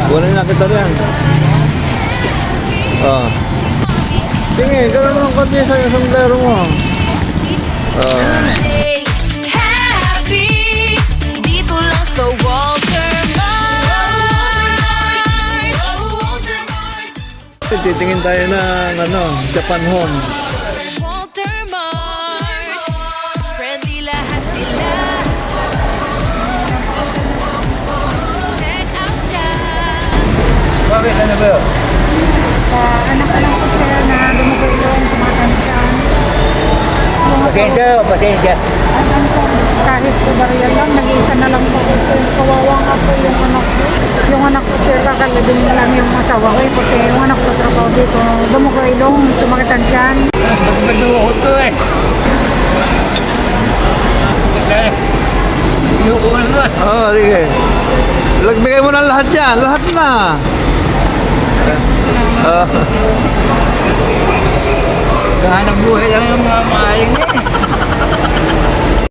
Kunin na kita yan. Oh. Tingin, gano'n naman konti sa sombrero mo. Oh. Happy dito lang sa Walter Mart. Titingin tayo ng Japan Home. Walter Mart. Friendly lahat sila. Check out ka. Bakit ano ba yun? Anak-anak ko sila na lumagay-long sa mga kantaan. Pasensya. Kahit po barya lang, nag-iisa na lang po kasi kawawang ako yung anak ko. Yung anak ko sir, kakalabing na lang yung asawa ko kasi yung anak ko trabaho dito. Lumagay-long sa mga kantaan. Magduho to eh. Yung ano. Oo, sige. Lagbigay mo na lahat yan. Lahat na. Sa hanap buhay lang yung mga